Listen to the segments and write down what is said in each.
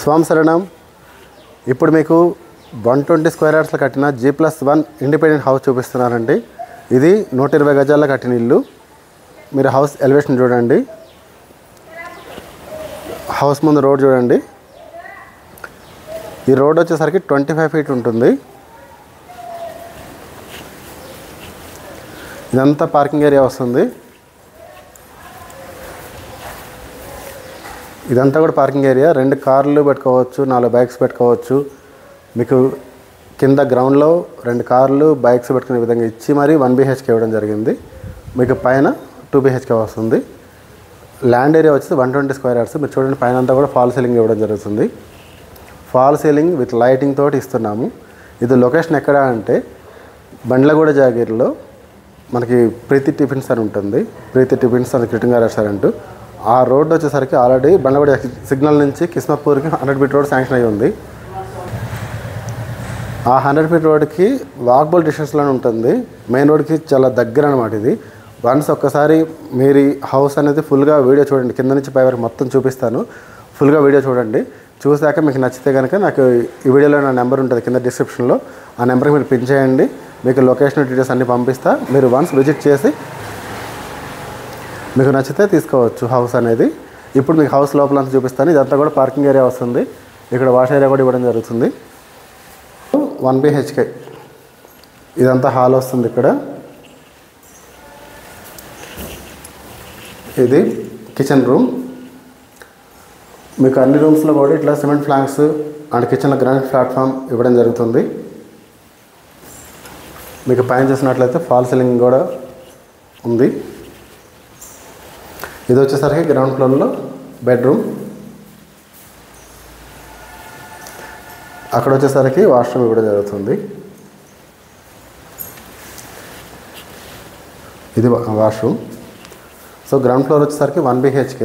స్వామి శరణం. ఇప్పుడు మీకు 120 స్క్వేర్ యార్డ్స్లో కట్టిన G+1 ఇండిపెండెంట్ హౌస్ చూపిస్తున్నానండి. ఇది 120 గజాల్లో కట్టిన ఇల్లు. మీరు హౌస్ ఎలివేషన్ చూడండి. హౌస్ ముందు రోడ్ చూడండి. ఈ రోడ్ వచ్చేసరికి 25 ఫీట్ ఉంటుంది. ఇదంతా పార్కింగ్ ఏరియా వస్తుంది. ఇదంతా కూడా పార్కింగ్ ఏరియా. 2 కార్లు పెట్టుకోవచ్చు, 4 బైక్స్ పెట్టుకోవచ్చు. మీకు కింద గ్రౌండ్లో 2 కార్లు బైక్స్ పెట్టుకునే విధంగా ఇచ్చి మరి 1 BHK ఇవ్వడం జరిగింది. మీకు పైన 2 BHK వస్తుంది. ల్యాండ్ ఏరియా వచ్చేసి 120 స్క్వేర్ యార్డ్స్. మీరు చూడండి, పైన అంతా కూడా ఫాల్ సీలింగ్ ఇవ్వడం జరుగుతుంది. ఫాల్ సీలింగ్ విత్ లైటింగ్ తోటి ఇస్తున్నాము. ఇది లొకేషన్ ఎక్కడ అంటే బండ్లగూడ జాగీర్లో మనకి ప్రీతి టిఫిన్స్ అని ఉంటుంది. ప్రీతి టిఫిన్స్ అని క్రిటింగా రెస్టారెంట్. ఆ రోడ్ వచ్చేసరికి ఆల్రెడీ బండ్లగూడ సిగ్నల్ నుంచి కిస్మత్పూర్కి 100 ఫీట్ రోడ్ శాంక్షన్ అయ్యి ఉంది. ఆ 100 ఫీట్ రోడ్కి వాకబుల్ డిస్టెన్స్లోనే ఉంటుంది. మెయిన్ రోడ్కి చాలా దగ్గర అనమాట ఇది. వన్స్ ఒక్కసారి మీరు హౌస్ అనేది ఫుల్గా వీడియో చూడండి. కింద నుంచి పై వరకు మొత్తం చూపిస్తాను. ఫుల్గా వీడియో చూడండి. చూసాక మీకు నచ్చితే కనుక నాకు ఈ వీడియోలో నా నెంబర్ ఉంటుంది కింద డిస్క్రిప్షన్లో. ఆ నెంబర్కి మీరు పిన్ చేయండి. మీకు లొకేషన్ డీటెయిల్స్ అన్నీ పంపిస్తా. మీరు వన్స్ విజిట్ చేసి మీకు నచ్చితే తీసుకోవచ్చు హౌస్ అనేది. ఇప్పుడు మీకు హౌస్ లోపలంతా చూపిస్తాను. ఇదంతా కూడా పార్కింగ్ ఏరియా వస్తుంది. ఇక్కడ వాష్ ఏరియా కూడా ఇవ్వడం జరుగుతుంది. 1 BHK ఇదంతా హాల్ వస్తుంది. ఇక్కడ ఇది కిచెన్ రూమ్. మీకు అన్ని రూమ్స్లో కూడా ఇట్లా సిమెంట్ ఫ్లాంక్స్ అండ్ కిచెన్లో గ్రానైట్ ప్లాట్ఫామ్ ఇవ్వడం జరుగుతుంది. మీకు పైన చూసినట్లయితే ఫాల్ సీలింగ్ కూడా ఉంది. ఇది వచ్చేసరికి గ్రౌండ్ ఫ్లోర్లో బెడ్రూమ్. అక్కడ వచ్చేసరికి వాష్రూమ్ ఇవ్వడం జరుగుతుంది. ఇది వాష్రూమ్. సో గ్రౌండ్ ఫ్లోర్ వచ్చేసరికి 1 BHK.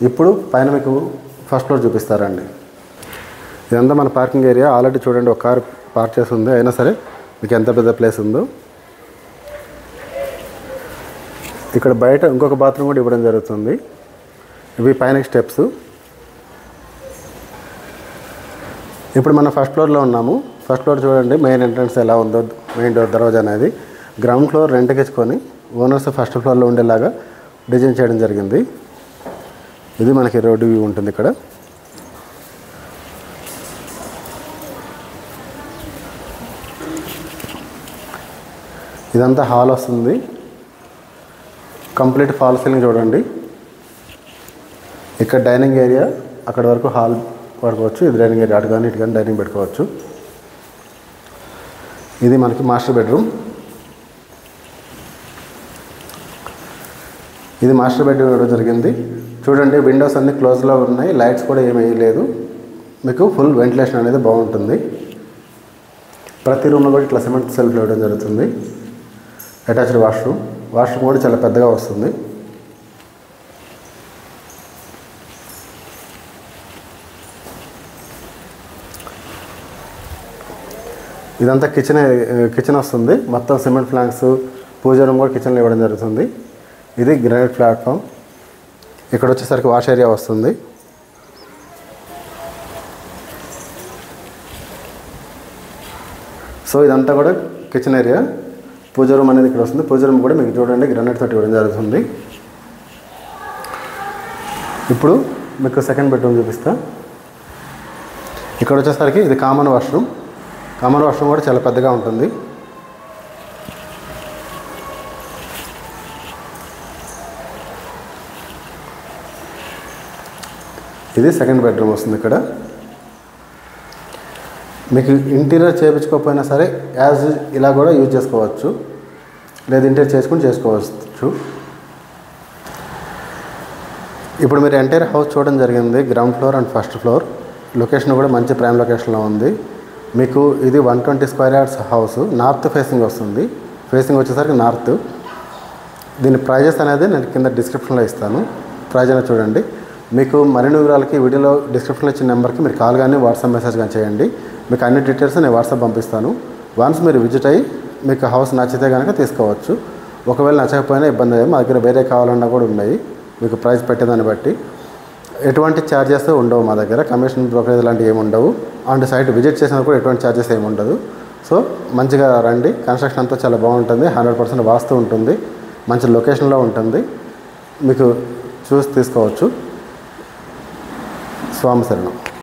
ఇప్పుడు పైన మీకు ఫస్ట్ ఫ్లోర్ చూపిస్తారండి. ఇదంతా మన పార్కింగ్ ఏరియా. ఆల్రెడీ చూడండి, ఒక కార్ పార్క్ చేసి ఉంది. అయినా సరే మీకు ఎంత పెద్ద ప్లేస్ ఉందో. ఇక్కడ బయట ఇంకొక బాత్రూమ్ కూడా ఇవ్వడం జరుగుతుంది. ఇవి పైన స్టెప్స్. ఇప్పుడు మనం ఫస్ట్ ఫ్లోర్లో ఉన్నాము. ఫస్ట్ ఫ్లోర్ చూడండి, మెయిన్ ఎంట్రన్స్ ఎలా ఉందో, మెయిన్ డోర్ దర్వాజా అనేది. గ్రౌండ్ ఫ్లోర్ రెంట్కి ఇచ్చుకొని ఓనర్స్ ఫస్ట్ ఫ్లోర్లో ఉండేలాగా డిజైన్ చేయడం జరిగింది. ఇది మనకి రోడ్డు వ్యూ ఉంటుంది. ఇక్కడ ఇదంతా హాల్ వస్తుంది. కంప్లీట్ ఫాల్ సీలింగ్ చూడండి. ఇక్కడ డైనింగ్ ఏరియా, అక్కడ వరకు హాల్ పడుకోవచ్చు. ఇది డైనింగ్ ఏరియా. అటు కానీ ఇటు కానీ డైనింగ్ పెట్టుకోవచ్చు. ఇది మనకి మాస్టర్ బెడ్రూమ్. ఇది మాస్టర్ బెడ్రూమ్ ఇవ్వడం జరిగింది. చూడండి, విండోస్ అన్నీ క్లోజ్లో ఉన్నాయి. లైట్స్ కూడా ఏమీ వేయలేదు. మీకు ఫుల్ వెంటిలేషన్ అనేది బాగుంటుంది. ప్రతి రూమ్లో కూడా ఇట్లా సిమెంట్ సెల్ఫ్ ఇవ్వడం జరుగుతుంది. Attached washroom. వాష్రూమ్ కూడా చాలా పెద్దగా వస్తుంది. ఇదంతా కిచెన్ వస్తుంది. మొత్తం సిమెంట్ ఫ్లాంక్స్, పూజ రూమ్ కూడా కిచెన్లో ఇవ్వడం జరుగుతుంది. ఇది గ్రానైట్ ప్లాట్ఫామ్. ఇక్కడ వచ్చేసరికి వాష్ ఏరియా వస్తుంది. సో ఇదంతా కూడా కిచెన్ ఏరియా. పూజ రూమ్ అనేది ఇక్కడ వస్తుంది. పూజ రూమ్ కూడా మీకు చూడండి గ్రానైట్ తోటి ఇవ్వడం జరుగుతుంది. ఇప్పుడు మీకు సెకండ్ బెడ్రూమ్ చూపిస్తా. ఇక్కడ వచ్చేసరికి ఇది కామన్ వాష్రూమ్. కామన్ వాష్రూమ్ కూడా చాలా పెద్దగా ఉంటుంది. ఇది సెకండ్ బెడ్రూమ్ వస్తుంది. ఇక్కడ మీకు ఇంటీరియర్ చేయించుకోకపోయినా సరే యాజ్ ఇలా కూడా యూజ్ చేసుకోవచ్చు, లేదా ఇంటీరియర్ చేసుకోవచ్చు. ఇప్పుడు మీరు ఎంటైర్ హౌస్ చూడడం జరిగింది. Ground floor and first floor. Location కూడా మంచి ప్రైమ్ లొకేషన్లో ఉంది. మీకు ఇది 120 square yards house. North facing వస్తుంది. ఫేసింగ్ వచ్చేసరికి నార్త్. దీని ప్రైజెస్ అనేది నేను కింద డిస్క్రిప్షన్లో ఇస్తాను. ప్రైజ్ అనేది చూడండి. మీకు మరిన్ని వివరాలకి వీడియోలో డిస్క్రిప్షన్లో ఇచ్చిన నెంబర్కి మీరు కాల్ కానీ వాట్సాప్ మెసేజ్ కానీ చేయండి. మీకు అన్ని డీటెయిల్స్ నేను వాట్సాప్ పంపిస్తాను. వన్స్ మీరు విజిట్ అయ్యి మీకు హౌస్ నచ్చితే కనుక తీసుకోవచ్చు. ఒకవేళ నచ్చకపోయినా ఇబ్బంది లేదు. మా దగ్గర వేరే కావాలన్నా కూడా ఉన్నాయి. మీకు ప్రైస్ పెట్టేదాన్ని బట్టి ఎటువంటి ఛార్జెస్ ఉండవు మా దగ్గర, కమిషన్ బ్రోకరేజ్ లాంటివి ఏమి ఉండవు. అండ్ సైట్ విజిట్ చేసినప్పుడు కూడా ఎటువంటి ఛార్జెస్ ఏమి ఉండదు. సో మంచిగా రండి. కన్స్ట్రక్షన్ అంతా చాలా బాగుంటుంది, 100% వాస్తు ఉంటుంది, మంచి లొకేషన్లో ఉంటుంది, మీకు చూసి తీసుకోవచ్చు. స్వామి శరణం.